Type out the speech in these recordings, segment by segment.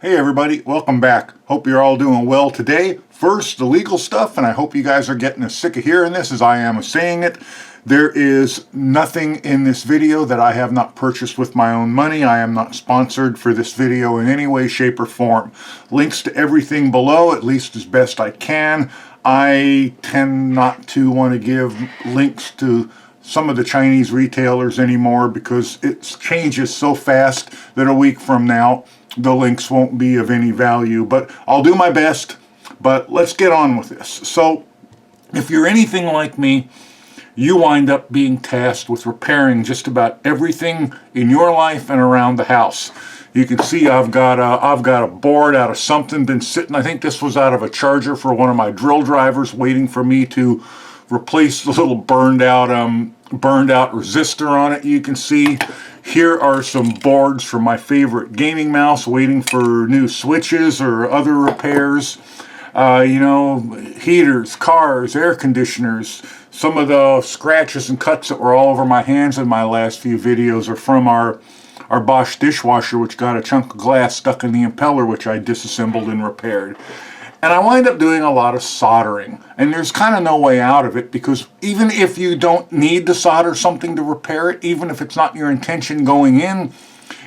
Hey everybody, welcome back. Hope you're all doing well today. First, the legal stuff, and I hope you guys are getting as sick of hearing this as I am of saying it. There is nothing in this video that I have not purchased with my own money. I am not sponsored for this video in any way, shape, or form. Links to everything below, at least as best I can. I tend not to want to give links to some of the Chinese retailers anymore because it changes so fast that a week from now the links won't be of any value, but I'll do my best. But let's get on with this. So if you're anything like me, you wind up being tasked with repairing just about everything in your life and around the house. You can see I've got a board out of something been sitting. I think this was out of a charger for one of my drill drivers, waiting for me to replace the little burned out resistor on it. You can see here are some boards from my favorite gaming mouse waiting for new switches or other repairs. Heaters, cars, air conditioners. Some of the scratches and cuts that were all over my hands in my last few videos are from our Bosch dishwasher, which got a chunk of glass stuck in the impeller, which I disassembled and repaired. And I wind up doing a lot of soldering, and there's kind of no way out of it, because even if you don't need to solder something to repair it, even if it's not your intention going in,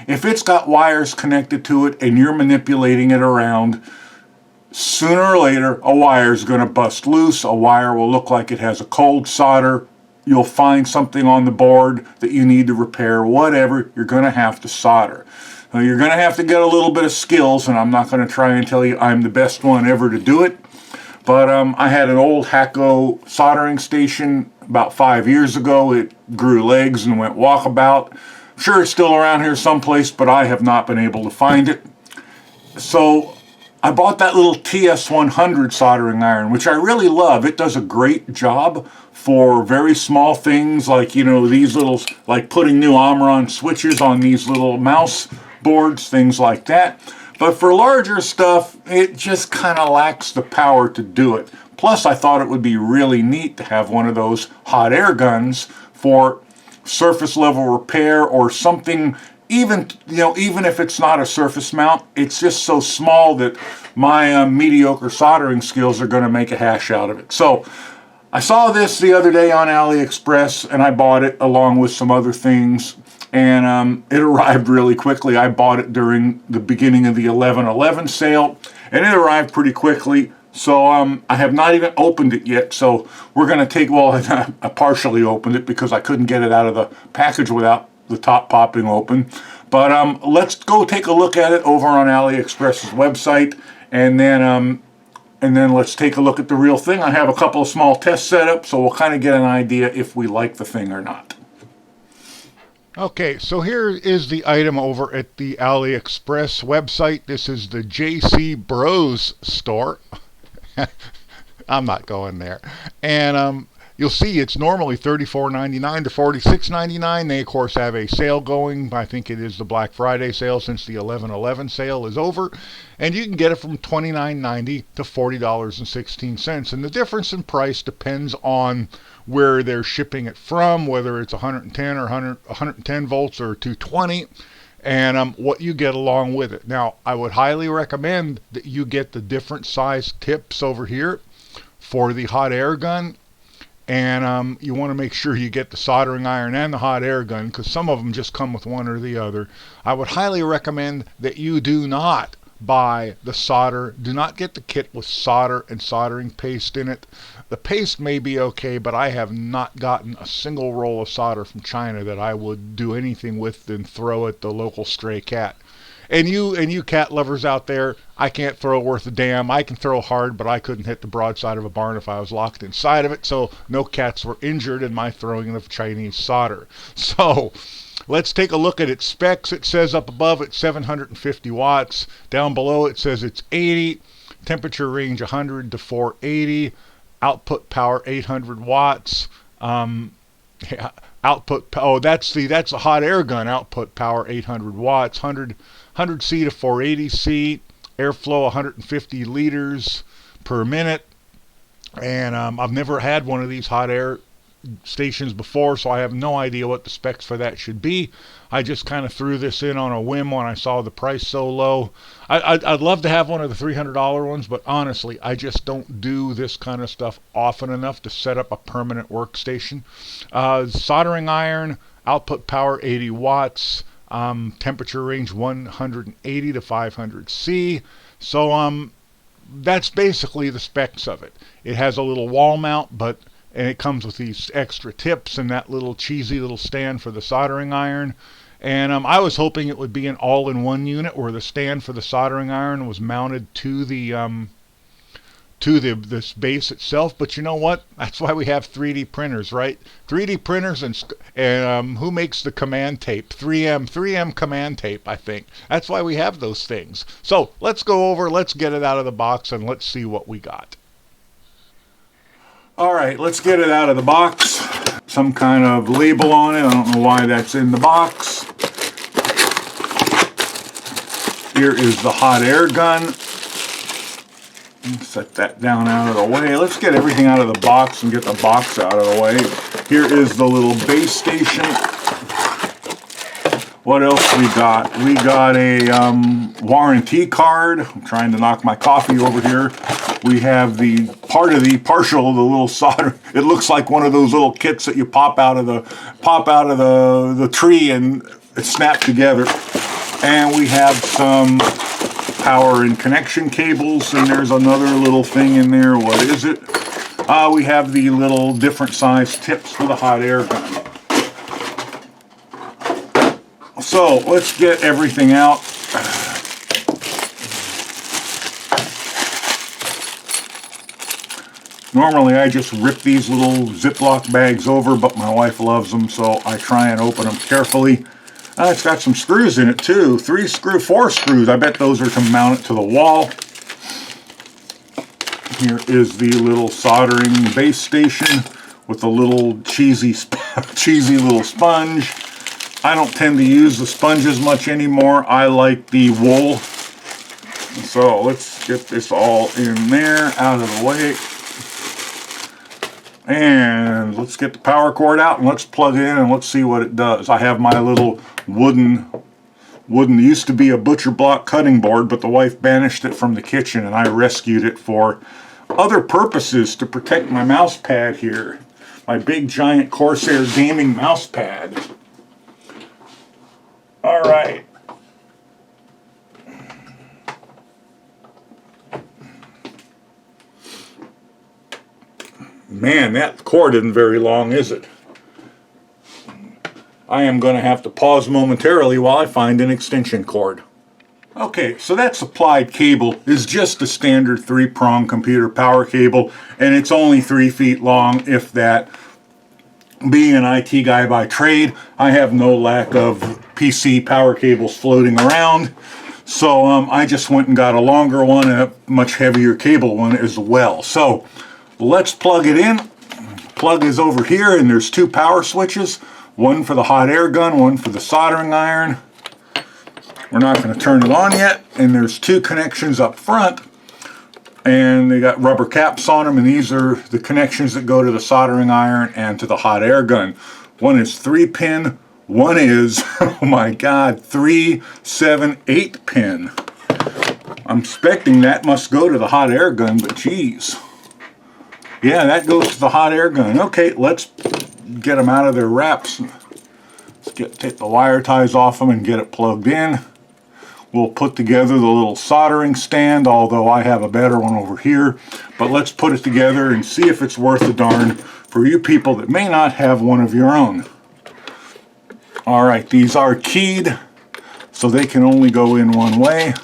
if it's got wires connected to it and you're manipulating it around, sooner or later a wire is going to bust loose. A wire will look like it has a cold solder. You'll find something on the board that you need to repair. Whatever, you're going to have to solder. Now, you're going to have to get a little bit of skills, and I'm not going to try and tell you I'm the best one ever to do it. But I had an old Hakko soldering station about 5 years ago. It grew legs and went walkabout. I'm sure it's still around here someplace, but I have not been able to find it. So I bought that little TS100 soldering iron, which I really love. It does a great job for very small things like, these little, like putting new Omron switches on these little mouse boards, things like that. But for larger stuff, it just kind of lacks the power to do it. Plus, I thought it would be really neat to have one of those hot air guns for surface level repair or something. Even if it's not a surface mount, it's just so small that my mediocre soldering skills are going to make a hash out of it. So I saw this the other day on Aliexpress, and I bought it along with some other things, and it arrived really quickly. I bought it during the beginning of the 11/11 sale, and it arrived pretty quickly. So I have not even opened it yet. So we're going to take, I partially opened it because I couldn't get it out of the package without the top popping open. But let's go take a look at it over on AliExpress's website, and then let's take a look at the real thing. I have a couple of small tests set up, so we'll kind of get an idea if we like the thing or not. Okay, so here is the item over at the AliExpress website. This is the JC Bros store. I'm not going there. And you'll see it's normally $34.99 to $46.99. They, of course, have a sale going. I think it is the Black Friday sale since the 11/11 sale is over. And you can get it from $29.90 to $40.16. And the difference in price depends on where they're shipping it from, whether it's 110 or 110 volts or 220, and what you get along with it. Now, I would highly recommend that you get the different size tips over here for the hot air gun. And you want to make sure you get the soldering iron and the hot air gun, because some of them just come with one or the other. I would highly recommend that you do not buy the solder. Do not get the kit with solder and soldering paste in it. The paste may be okay, but I have not gotten a single roll of solder from China that I would do anything with than throw at the local stray cat. And you cat lovers out there, I can't throw worth a damn. I can throw hard, but I couldn't hit the broadside of a barn if I was locked inside of it. So no cats were injured in my throwing of Chinese solder. So let's take a look at its specs. It says up above it's 750 watts. Down below it says it's 80. Temperature range 100 to 480. Output power 800 watts. That's a hot air gun. Output power 800 watts. 100C to 480C. Airflow 150 liters per minute. And I've never had one of these hot air stations before, so I have no idea what the specs for that should be. I just kind of threw this in on a whim when I saw the price so low. I'd love to have one of the $300 ones, but honestly, I just don't do this kind of stuff often enough to set up a permanent workstation. Soldering iron, output power 80 watts, temperature range 180 to 500 C. So that's basically the specs of it. It has a little wall mount, and it comes with these extra tips and that little cheesy little stand for the soldering iron. And I was hoping it would be an all-in-one unit where the stand for the soldering iron was mounted to this base itself. But you know what? That's why we have 3D printers, right? 3D printers and who makes the command tape? 3M command tape, I think. That's why we have those things. So let's go over, let's get it out of the box, and let's see what we got. All right, let's get it out of the box. Some kind of label on it. I don't know why that's in the box. Here is the hot air gun. Set that down out of the way. Let's get everything out of the box and get the box out of the way. Here is the little base station. What else we got? We got a warranty card. I'm trying to knock my coffee over here. We have the partial of the little solder. It looks like one of those little kits that you pop out of the tree and it snaps together. And we have some power and connection cables, and there's another little thing in there. What is it? We have the little different size tips for the hot air gun. So let's get everything out. Normally I just rip these little Ziploc bags over, but my wife loves them, so I try and open them carefully. It's got some screws in it too. 4 screws. I bet those are to mount it to the wall. Here is the little soldering base station with a little cheesy little sponge. I don't tend to use the sponges much anymore. I like the wool. So let's get this all in there, out of the way. And let's get the power cord out and let's plug it in and let's see what it does. I have my little wooden used to be a butcher block cutting board, but the wife banished it from the kitchen and I rescued it for other purposes to protect my mouse pad here. My big giant Corsair gaming mouse pad. All right. Man, that cord isn't very long, is it? I am going to have to pause momentarily while I find an extension cord. Okay, so that supplied cable is just a standard 3-prong computer power cable, and it's only 3 feet long, if that. Being an IT guy by trade, I have no lack of PC power cables floating around, so I just went and got a longer one and a much heavier cable one as well. So let's plug it in. Plug is over here, and there's 2 power switches. One for the hot air gun, one for the soldering iron. We're not going to turn it on yet. And there's 2 connections up front. And they got rubber caps on them. And these are the connections that go to the soldering iron and to the hot air gun. One is 3-pin. One is, oh my God, 3, 7, 8-pin. I'm expecting that must go to the hot air gun, but geez. Yeah, that goes to the hot air gun. Okay, let's get them out of their wraps. Let's take the wire ties off them and get it plugged in. We'll put together the little soldering stand, although I have a better one over here. But let's put it together and see if it's worth the darn for you people that may not have one of your own. All right, these are keyed, so they can only go in one way.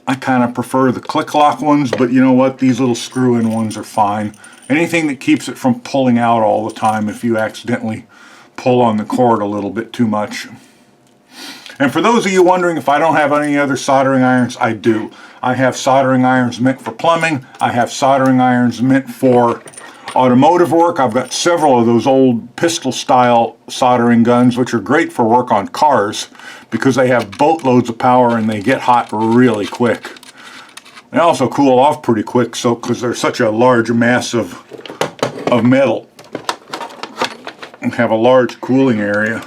I kind of prefer the click lock ones, but you know what? These little screw-in ones are fine. Anything that keeps it from pulling out all the time if you accidentally pull on the cord a little bit too much. And for those of you wondering if I don't have any other soldering irons, I do. I have soldering irons meant for plumbing. I have soldering irons meant for automotive work. I've got several of those old pistol style soldering guns, which are great for work on cars because they have boatloads of power and they get hot really quick. They also cool off pretty quick, so because they're such a large mass of of metal and have a large cooling area.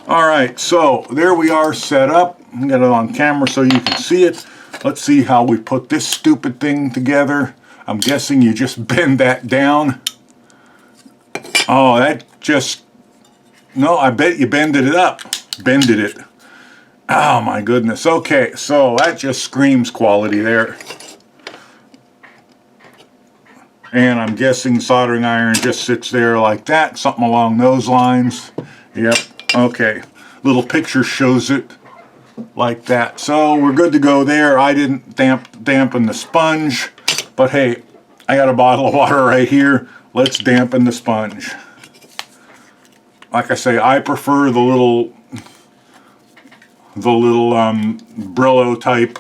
Alright, so there we are set up. I'll get it on camera so you can see it. Let's see how we put this stupid thing together. I'm guessing you just bend that down. Oh, that just... No, I bet you bended it up. Bended it. Oh my goodness. Okay, so that just screams quality there. And I'm guessing soldering iron just sits there like that, something along those lines. Yep, okay. Little picture shows it like that. So we're good to go there. I didn't dampen the sponge, but hey, I got a bottle of water right here. Let's dampen the sponge. Like I say, I prefer the little Brillo type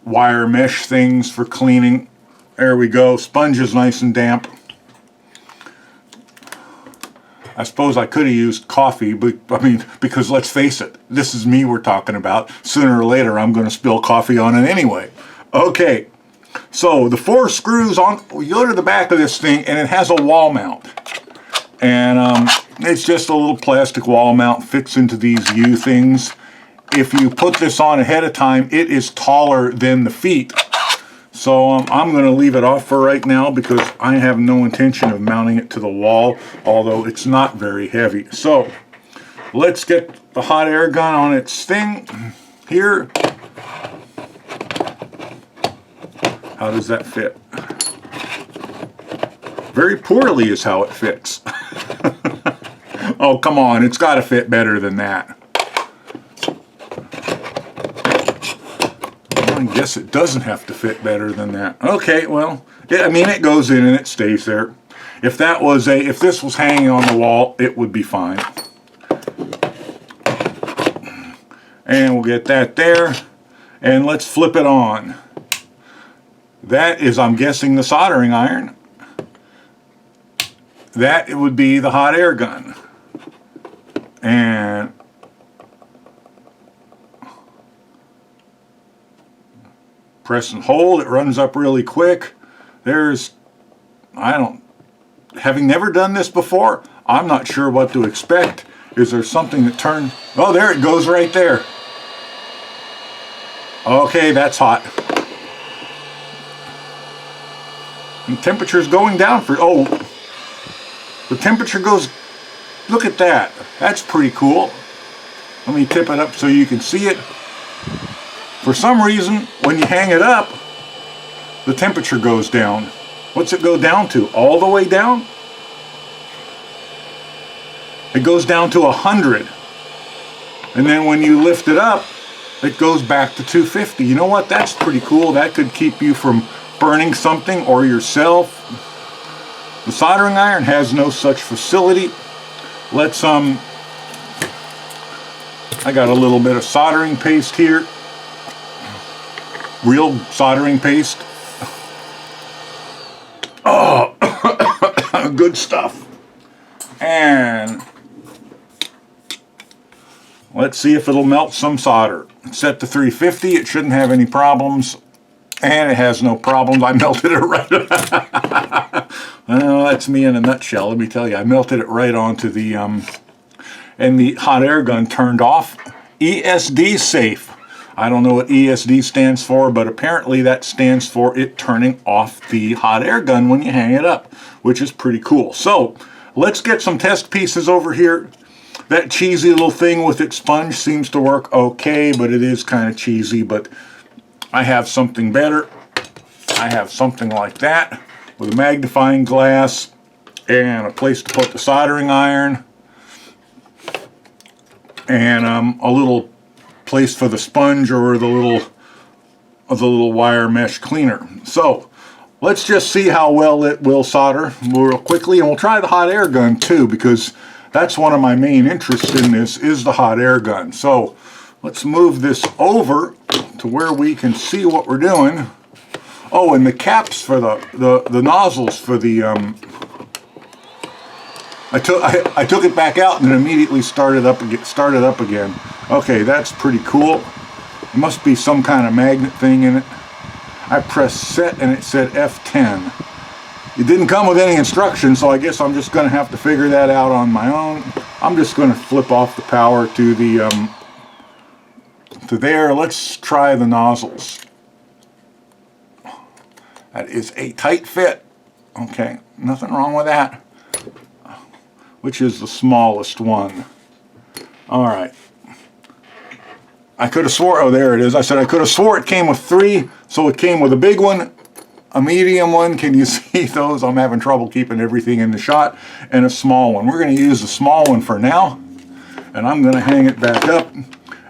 wire mesh things for cleaning. There we go. Sponge is nice and damp. I suppose I could have used coffee, but I mean, because let's face it, this is me we're talking about. Sooner or later, I'm going to spill coffee on it anyway. Okay, so the 4 screws on. You go to the back of this thing, and it has a wall mount, and it's just a little plastic wall mount. Fits into these U things. If you put this on ahead of time, it is taller than the feet. So I'm going to leave it off for right now because I have no intention of mounting it to the wall, although it's not very heavy. So let's get the hot air gun on its thing here. How does that fit? Very poorly is how it fits. Oh, come on, it's got to fit better than that. I guess it doesn't have to fit better than that. Okay, well, I mean, it goes in and it stays there. If this was hanging on the wall, it would be fine. And we'll get that there, and let's flip it on. That is, I'm guessing, the soldering iron. That it would be the hot air gun. And press and hold, it runs up really quick. Having never done this before, I'm not sure what to expect. Is there something that turns? Oh, there it goes right there. Okay, that's hot. And the temperature's going down the temperature goes, look at that. That's pretty cool. Let me tip it up so you can see it. For some reason, when you hang it up, the temperature goes down. What's it go down to? All the way down? It goes down to 100. And then when you lift it up, it goes back to 250. You know what? That's pretty cool. That could keep you from burning something or yourself. The soldering iron has no such facility. Let's, I got a little bit of soldering paste here. Real soldering paste. Oh, good stuff. And let's see if it'll melt some solder. It's set to 350. It shouldn't have any problems. And it has no problems. I melted it right. Well, that's me in a nutshell. Let me tell you, I melted it right onto the, and the hot air gun turned off. ESD safe. I don't know what ESD stands for, but apparently that stands for it turning off the hot air gun when you hang it up, which is pretty cool. So let's get some test pieces over here. That cheesy little thing with its sponge seems to work okay, but it is kind of cheesy. But I have something better. I have something like that with a magnifying glass and a place to put the soldering iron and a little place for the sponge or the little wire mesh cleaner. So let's just see how well it will solder real quickly, and we'll try the hot air gun too, because that's one of my main interests in this is the hot air gun. So let's move this over to where we can see what we're doing. Oh, and the caps for the nozzles for the I took it back out and it immediately started up again. Okay, that's pretty cool. There must be some kind of magnet thing in it. I pressed set and it said F10. It didn't come with any instructions, so I guess I'm just going to have to figure that out on my own. I'm just going to flip off the power to the to there. Let's try the nozzles. That is a tight fit. Okay, nothing wrong with that. Which is the smallest one? All right. I could have swore, oh, there it is. I said I could have swore it came with 3, so it came with a big one, a medium one, can you see those? I'm having trouble keeping everything in the shot, and a small one. We're going to use the small one for now, and I'm going to hang it back up.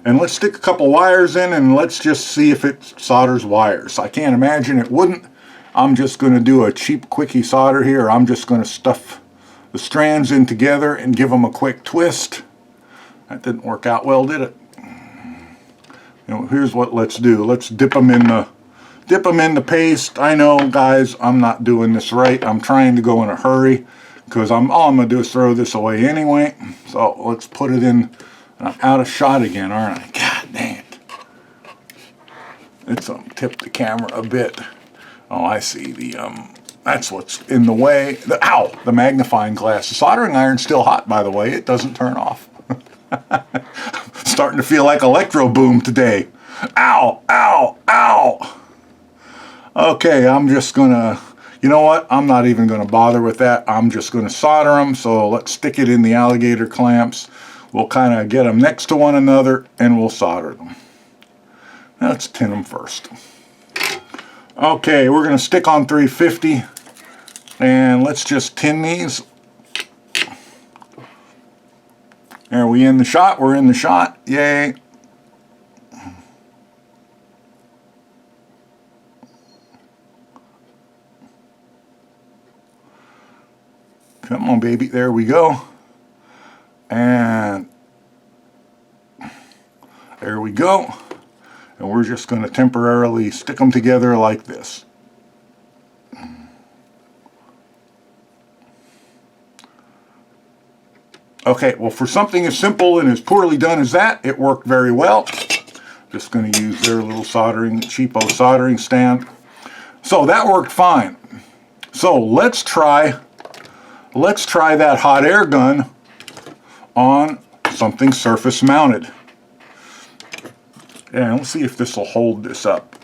And let's stick a couple wires in, and let's just see if it solders wires. I can't imagine it wouldn't. I'm just going to do a cheap quickie solder here. I'm just going to stuff the strands in together and give them a quick twist. That didn't work out well, did it? You know, here's what let's do. Let's dip them in the paste. I know, guys, I'm not doing this right. I'm trying to go in a hurry because all I'm going to do is throw this away anyway. So let's put it in. I'm out of shot again, aren't I? God dang it. Let's tip the camera a bit. Oh, I see. That's what's in the way. The magnifying glass. The soldering iron's still hot, by the way. It doesn't turn off. Starting to feel like Electro Boom today. Ow, ow, ow. Okay, I'm just gonna, you know what? I'm not even gonna bother with that. I'm just gonna solder them. So let's stick it in the alligator clamps. We'll kind of get them next to one another and we'll solder them. Now let's tin them first. Okay, we're going to stick on 350 and let's just tin these. Are we in the shot? We're in the shot. Yay. Come on, baby. There we go. And there we go. And we're just going to temporarily stick them together like this. Okay, well, for something as simple and as poorly done as that, it worked very well. Just going to use their little cheapo soldering stand. So that worked fine. So let's try that hot air gun on something surface mounted. And let's see if this will hold this up.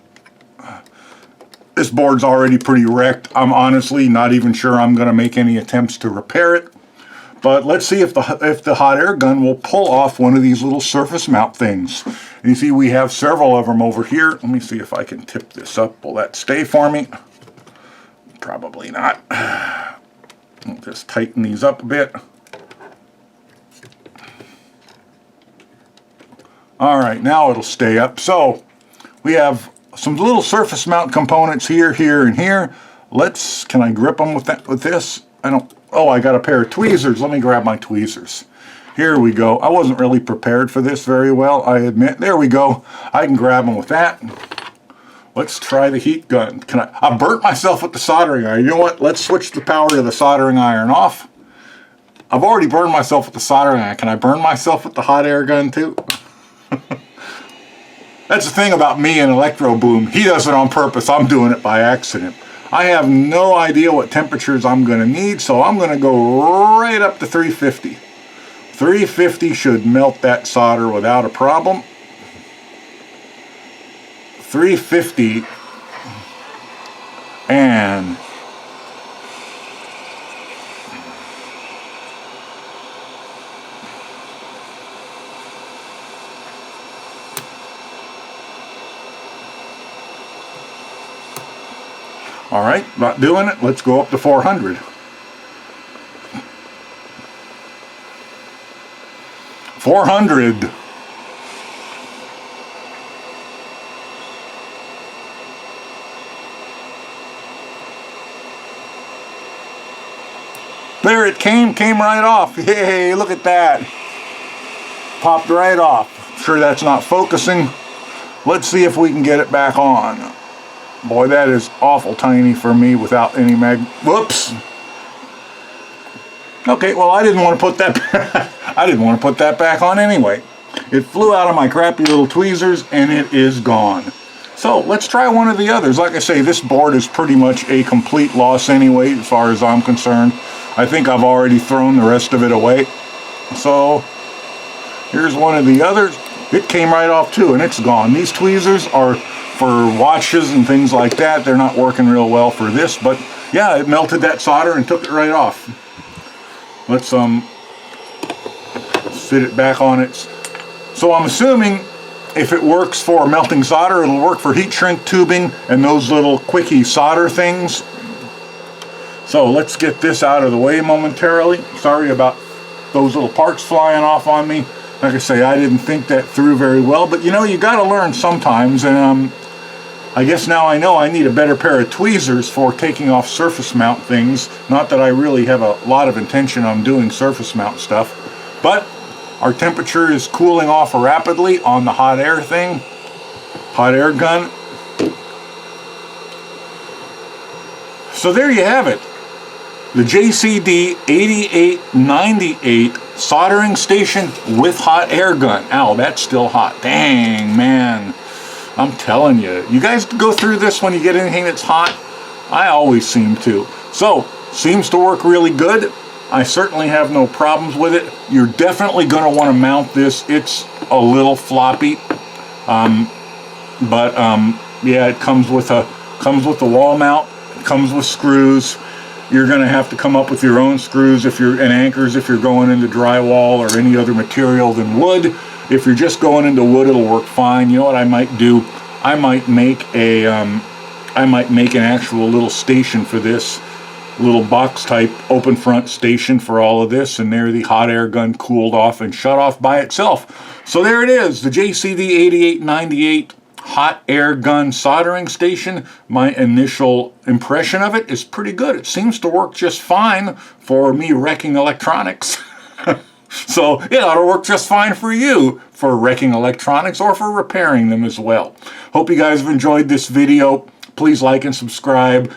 This board's already pretty wrecked. I'm honestly not even sure I'm going to make any attempts to repair it. But let's see if the hot air gun will pull off one of these little surface mount things. And you see we have several of them over here. Let me see if I can tip this up. Will that stay for me? Probably not. I'll just tighten these up a bit. Alright, now it'll stay up. So we have some little surface mount components here, here, and here. Can I grip them with this? I got a pair of tweezers. Let me grab my tweezers. Here we go. I wasn't really prepared for this very well, I admit. There we go. I can grab them with that. Let's try the heat gun. I burnt myself with the soldering iron. You know what? Let's switch the power to the soldering iron off. I've already burned myself with the soldering iron. Can I burn myself with the hot air gun too? That's the thing about me and Electro Boom. He does it on purpose. I'm doing it by accident. I have no idea what temperatures I'm going to need, so I'm going to go right up to 350. 350 should melt that solder without a problem. 350 and all right, not doing it. Let's go up to 400. 400. There it came right off. Hey, look at that. Popped right off. Sure that's not focusing. Let's see if we can get it back on. Boy, that is awful tiny for me without any whoops. Okay, well, I didn't want to put that I didn't want to put that back on anyway. It flew out of my crappy little tweezers and it is gone. So let's try one of the others. Like I say, this board is pretty much a complete loss anyway, as far as I'm concerned. I think I've already thrown the rest of it away. So here's one of the others. It came right off too, and it's gone. These tweezers are for watches and things like that. They're not working real well for this, but yeah, it melted that solder and took it right off. Let's fit it back on it. So I'm assuming if it works for melting solder, it'll work for heat shrink tubing and those little quickie solder things. So let's get this out of the way momentarily. Sorry about those little parts flying off on me. Like I say, I didn't think that through very well, but you know, you got to learn sometimes, and I guess now I know I need a better pair of tweezers for taking off surface mount things. Not that I really have a lot of intention on doing surface mount stuff, but our temperature is cooling off rapidly on the hot air thing, hot air gun. So there you have it. The JCD 8898 soldering station with hot air gun. Ow, that's still hot. Dang, man. I'm telling you. You guys go through this when you get anything that's hot? I always seem to. So, seems to work really good. I certainly have no problems with it. You're definitely going to want to mount this. It's a little floppy. Yeah, it comes with a wall mount. It comes with screws. You're going to have to come up with your own screws and anchors if you're going into drywall or any other material than wood. If you're just going into wood, it'll work fine. You know what I might do? I might make an actual little station for this, little box type open front station for all of this, and there the hot air gun cooled off and shut off by itself. So there it is, the JCD 8898 hot air gun soldering station. My initial impression of it is pretty good. It seems to work just fine for me wrecking electronics. So it ought to work just fine for you for wrecking electronics or for repairing them as well. Hope you guys have enjoyed this video. Please like and subscribe.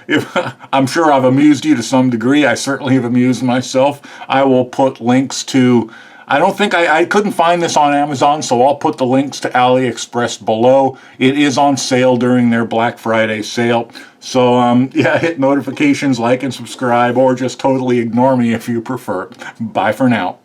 I'm sure I've amused you to some degree. I certainly have amused myself. I will put links to, I couldn't find this on Amazon, so I'll put the links to Aliexpress below. It is on sale during their Black Friday sale. So yeah, hit notifications, like and subscribe, or just totally ignore me if you prefer. Bye for now.